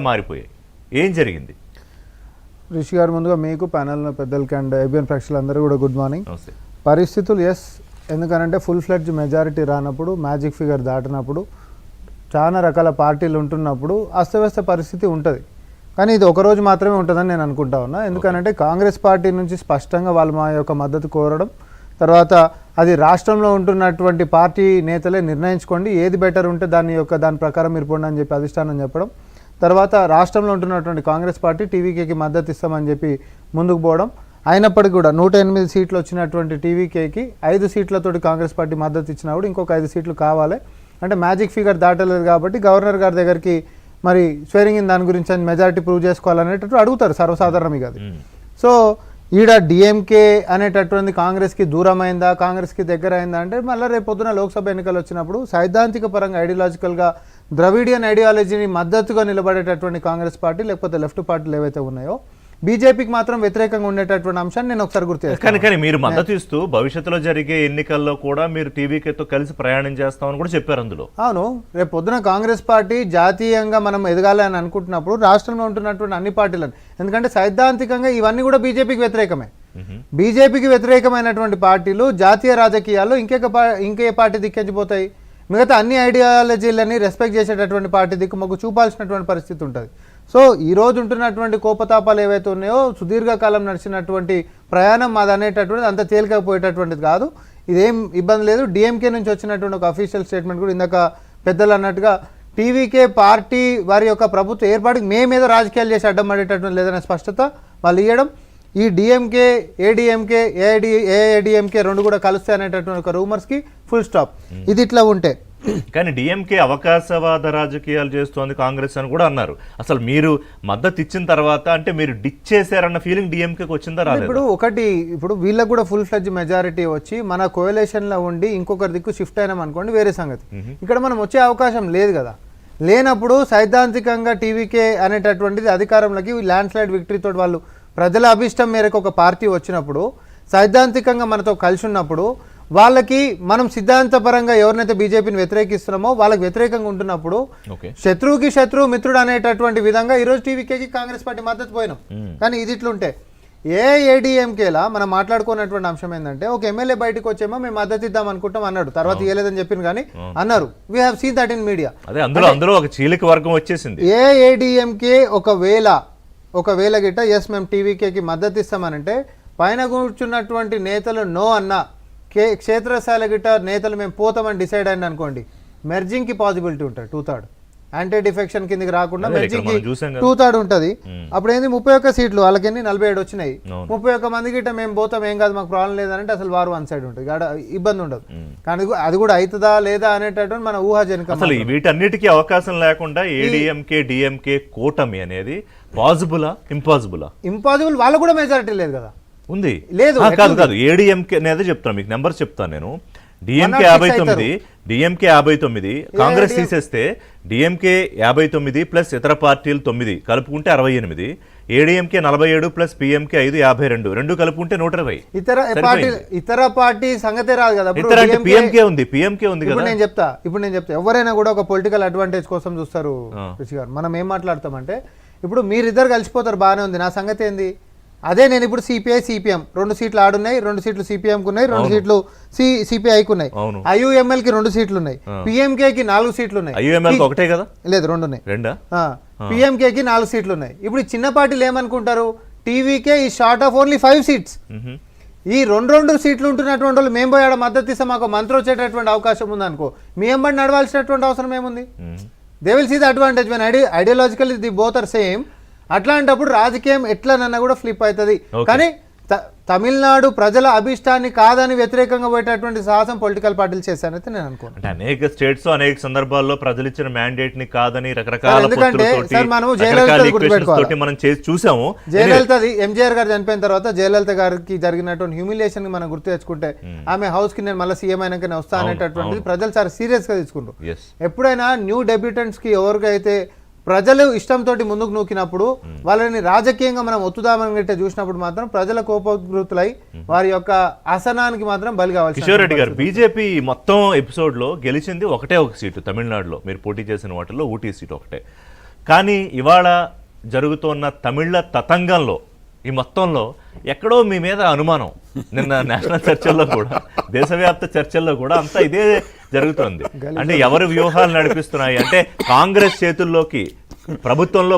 మారిపోయాయి. ఏం జరిగింది? రిషి గారు, ముందుగా మీకు ప్యానెల్ పెద్దలకి అండ్ ఏబిఎన్ ప్రేక్షకులందరూ కూడా గుడ్ మార్నింగ్. పరిస్థితులు ఎందుకనంటే ఫుల్ ఫ్లెడ్జ్ మెజారిటీ రానప్పుడు, మ్యాజిక్ ఫిగర్ దాటినప్పుడు, చాలా రకాల పార్టీలు ఉంటున్నప్పుడు అస్తవ్యస్త పరిస్థితి ఉంటుంది. కానీ ఇది ఒకరోజు మాత్రమే ఉంటుందని నేను అనుకుంటా ఉన్నా. ఎందుకనంటే కాంగ్రెస్ పార్టీ నుంచి స్పష్టంగా వాళ్ళు మా యొక్క మద్దతు కోరడం, తర్వాత అది రాష్ట్రంలో ఉంటున్నటువంటి పార్టీ నేతలే నిర్ణయించుకోండి ఏది బెటర్ ఉంటే దాని ప్రకారం మీరు పోండి అని చెప్పి అధిష్టానం చెప్పడం, తర్వాత రాష్ట్రంలో ఉంటున్నటువంటి కాంగ్రెస్ పార్టీ టీవీకేకి మద్దతు ఇస్తామని చెప్పి ముందుకు పోవడం. అయినప్పటికీ కూడా 108 సీట్లు వచ్చినటువంటి టీవీకేకి 5 సీట్లతోటి కాంగ్రెస్ పార్టీ మద్దతు ఇచ్చినప్పుడు ఇంకొక 5 సీట్లు కావాలి అంటే మ్యాజిక్ ఫిగర్ దాటలేదు కాబట్టి గవర్నర్ గారి దగ్గరికి మరి స్వేరింగ్ ఇన్ దాని గురించి మెజారిటీ ప్రూవ్ చేసుకోవాలనేటట్టు అడుగుతారు సర్వసాధారణం కాదు. సో ఈడ డిఎంకే అనేటటువంటి కాంగ్రెస్కి దూరమైందా, కాంగ్రెస్కి దగ్గర అయిందా అంటే మళ్ళీ రేపు పొద్దున లోక్సభ ఎన్నికలు వచ్చినప్పుడు సైద్ధాంతిక పరంగా ఐడియాలజికల్గా ద్రవిడియన్ ఐడియాలజీని మద్దతుగా నిలబడేటటువంటి కాంగ్రెస్ పార్టీ లేకపోతే లెఫ్ట్ పార్టీలు ఏవైతే ఉన్నాయో బీజేపీకి మాత్రం వ్యతిరేకంగా ఉండేటటువంటి అంశాన్ని నేను ఒకసారి గుర్తు చేస్తాను. కానీ మీరు మద్దతు ఇస్తూ భవిష్యత్తులో జరిగే ఎన్నికల్లో కూడా మీరు టీవీకేతో కలిసి ప్రయాణం చేస్తామని కూడా చెప్పారు అందులో. అవును, రేపు పొద్దున కాంగ్రెస్ పార్టీ జాతీయంగా మనం ఎదగాలి అని అనుకుంటున్నప్పుడు రాష్ట్రంలో ఉంటున్నటువంటి అన్ని పార్టీలను, ఎందుకంటే సైద్ధాంతికంగా ఇవన్నీ కూడా బీజేపీకి వ్యతిరేకమే. బీజేపీకి వ్యతిరేకమైనటువంటి పార్టీలు జాతీయ రాజకీయాల్లో ఇంకే పార్టీ దిక్కించిపోతాయి. మిగతా అన్ని ఐడియాలజీలని రెస్పెక్ట్ చేసేటటువంటి పార్టీ దిక్కు మొగ్గు చూపాల్సినటువంటి పరిస్థితి ఉంటుంది. సో ఈరోజు ఉంటున్నటువంటి కోపతాపాలు ఏవైతే ఉన్నాయో సుదీర్ఘకాలం నడిచినటువంటి ప్రయాణం మాది అనేటటువంటిది అంత తేలికపోయేటటువంటిది కాదు. ఇదేం ఇబ్బంది లేదు. డిఎంకే నుంచి వచ్చినటువంటి ఒక అఫీషియల్ స్టేట్మెంట్ కూడా ఇందాక పెద్దలు అన్నట్టుగా టీవీకే పార్టీ వారి యొక్క ప్రభుత్వ ఏర్పాటుకి మేమేదో రాజకీయాలు చేసి అడ్డం పడేటటువంటి లేదనే స్పష్టత వాళ్ళు ఇవ్వడం, ఈ డిఎంకే ఏడిఎంకే ఏఐడిఎంకే రెండు కూడా కలుస్తాయి అనేటటువంటి ఒక రూమర్స్కి ఫుల్ స్టాప్. ఇది ఇట్లా ఉంటే కానీ డిఎంకే అవకాశవాద రాజకీయాలు చేస్తోంది కాంగ్రెస్ అని కూడా అన్నారు. అసలు మీరు మద్దతు ఇచ్చిన తర్వాత అంటే మీరు డిచ్ చేశారన్న ఫీలింగ్ డిఎంకేకి వచ్చిందా రాలేదు? ఇప్పుడు వీళ్ళకి కూడా ఫుల్ ఫ్లెడ్జ్ మెజారిటీ వచ్చి మన కోయలేషన్లో ఉండి ఇంకొకరి దిక్కు షిఫ్ట్ అయినాం అనుకోండి, వేరే సంగతి. ఇక్కడ మనం వచ్చే అవకాశం లేదు కదా. లేనప్పుడు సైద్ధాంతికంగా టీవీకే అనేటటువంటిది అధికారంలోకి ల్యాండ్ స్లైడ్ విక్టరీతో వాళ్ళు ప్రజల అభిష్టం మేరకు ఒక పార్టీ వచ్చినప్పుడు, సైద్ధాంతికంగా మనతో కలిసి ఉన్నప్పుడు, వాళ్ళకి మనం సిద్ధాంతపరంగా ఎవరినైతే బీజేపీని వ్యతిరేకిస్తున్నామో వాళ్ళకి వ్యతిరేకంగా ఉంటున్నప్పుడు శత్రువుకి శత్రువు మిత్రుడు అనేటటువంటి విధంగా ఈరోజు టీవీకేకి కాంగ్రెస్ పార్టీ మద్దతు పోయినాం. కానీ ఇది ఇట్లుంటే ఏఐఏడిఎంకేలా మనం మాట్లాడుకున్నటువంటి అంశం ఏంటంటే ఒక ఎమ్మెల్యే బయటకు వచ్చేమో మేము మద్దతు ఇద్దాం అనుకుంటాం అన్నాడు, తర్వాత ఇవ్వలేదని చెప్పింది కానీ అన్నారు. We have seen that in media. అందులో ఒక చీలిక వర్గం వచ్చేసింది. ఏఐఏడిఎంకే ఒకవేళ గిట్ట ఎస్ మేము టీవీకేకి మద్దతు ఇస్తామనంటే పైన కూర్చున్నటువంటి నేతలు నో అన్నా క్షేత్రస్థాయి గిట్ట నేతలు మేము పోతామని డిసైడ్ అయింది అనుకోండి, మెర్జింగ్కి పాసిబిలిటీ ఉంటుంది. 2/3 యాంటీ డిఫెక్షన్ కిందకి రాకుండా మెర్జింగ్కి 2/3 ఉంటుంది. అప్పుడు ఏంది 31 సీట్లు వాళ్ళకి 47 వచ్చినాయి. 31 మంది గిట్ట మేము పోతాం ఏం కాదు మాకు ప్రాబ్లం లేదంటే అసలు వారు వన్ సైడ్ ఉంటుంది, ఇబ్బంది ఉండదు. కానీ అది కూడా అవుతుందా లేదా అనేటటువంటి మన ఊహాజనకం. అసలు వీటన్నిటికీ అవకాశం లేకుండా ఏడీఎంకే డిఎంకే కూటమి అనేది పాసిబులా ఇంపాసిబులా? ఇంపాసిబుల్. వాళ్ళకు కూడా మెజారిటీ లేదు కదా. ఉంది లేదు కాదు ఏడీఎంకే అనేది చెప్తాను మీకు, నెంబర్ చెప్తాను నేను. డిఎంకే 59, కాంగ్రెస్ తీసేస్తే డిఎంకే 59 ప్లస్ ఇతర పార్టీలు 9 కలుపుకుంటే 68, ఏడీఎంకే 47 ప్లస్ పిఎంకే 5 52 రెండు కలుపుకుంటే 120. ఇతర పార్టీ సంగతే రాదు కదా. పిఎంకే ఉంది కదా. ఇప్పుడు నేను చెప్తా ఎవరైనా కూడా ఒక పొలిటికల్ అడ్వాంటేజ్ కోసం చూస్తారు రిషి గారు. మనం ఏం మాట్లాడతామంటే ఇప్పుడు మీరిద్దరు కలిసిపోతారు, బాగానే ఉంది, నా సంగతి ఏంది? అదే నేను ఇప్పుడు సిపిఐ సిపిఎం 2 సీట్లు ఆడున్నాయి, 2 సీట్లు సిపిఎంకి ఉన్నాయి, 2 సీట్లు సిపిఐకి ఉన్నాయి, ఐయుఎంఎల్కి 2 సీట్లు ఉన్నాయి, పిఎంకేకి 4 సీట్లు ఉన్నాయి. ఒకటే కదా? లేదు 2 ఉన్నాయి. పిఎంకేకి 4 సీట్లు ఉన్నాయి. ఇప్పుడు చిన్న పార్టీలు ఏమనుకుంటారు, టీవీకే ఈ షార్ట్ ఆఫ్ ఓన్లీ 5 సీట్స్. ఈ 2 సీట్లు ఉంటున్నటువంటి వాళ్ళు మేము పోయి ఆడ మద్దతు ఇస్తే మాకు మంత్రి వచ్చేటటువంటి అవకాశం ఉంది అనుకో, మీ ఎంబడి నడవాల్సినటువంటి అవసరం ఏముంది? They will see the advantage when ideological the both are same. అట్లాంటప్పుడు రాజకీయం ఎట్లనన్నా కూడా ఫ్లిప్ అవుతుంది. కానీ తమిళనాడు ప్రజల అభిష్టాన్ని కాదని వ్యతిరేకంగా పోయేటటువంటి సాహసం పొలిటికల్ పార్టీలు చేశానైతే నేను అనుకోను. అనేక స్టేట్స్ అనేక సందర్భాల్లో ప్రజలు ఇచ్చిన మ్యాండేట్ ని కాదని రకరకాల ఎందుకంటే సార్ మనం జయలలిత మనం చూసాము. జయలలితది ఎంజీఆర్ గారు చనిపోయిన తర్వాత జయలలిత గారికి జరిగినటువంటి హ్యూమిలియేషన్ మనం గుర్తు తెచ్చుకుంటే ఆమె హౌస్ కి నేను మళ్ళీ సీఎం అయినాకనే వస్తా అనేటటువంటిది ప్రజలు చాలా సీరియస్ గా తీసుకుంటారు. ఎప్పుడైనా న్యూ డెబ్యూటెంట్స్ కి ఎవరికైతే ప్రజలు ఇష్టంతో ముందుకు నూకినప్పుడు వాళ్ళని రాజకీయంగా మనం ఒత్తుదామని చూసినప్పుడు మాత్రం ప్రజల కోపోద్గృతులై వారి యొక్క ఆసనానికి మాత్రం బలి కావాలి. కిషోర్ రెడ్డి గారు, బీజేపీ మొత్తం ఎపిసోడ్ లో గెలిచింది ఒకటే ఒక సీటు తమిళనాడులో మీరు పోటీ చేసిన వాటిల్లో ఊటీ సీటు ఒకటే. కానీ ఇవాళ జరుగుతున్న తమిళ తతంగంలో ఈ మొత్తంలో ఎక్కడో మీ మీద అనుమానం. నిన్న నేషనల్ చర్చల్లో కూడా, దేశవ్యాప్త చర్చల్లో కూడా అంతా ఇదే జరుగుతుంది. అంటే ఎవరు వ్యూహాలు నడిపిస్తున్నాయి అంటే కాంగ్రెస్ చేతుల్లోకి ప్రభుత్వంలో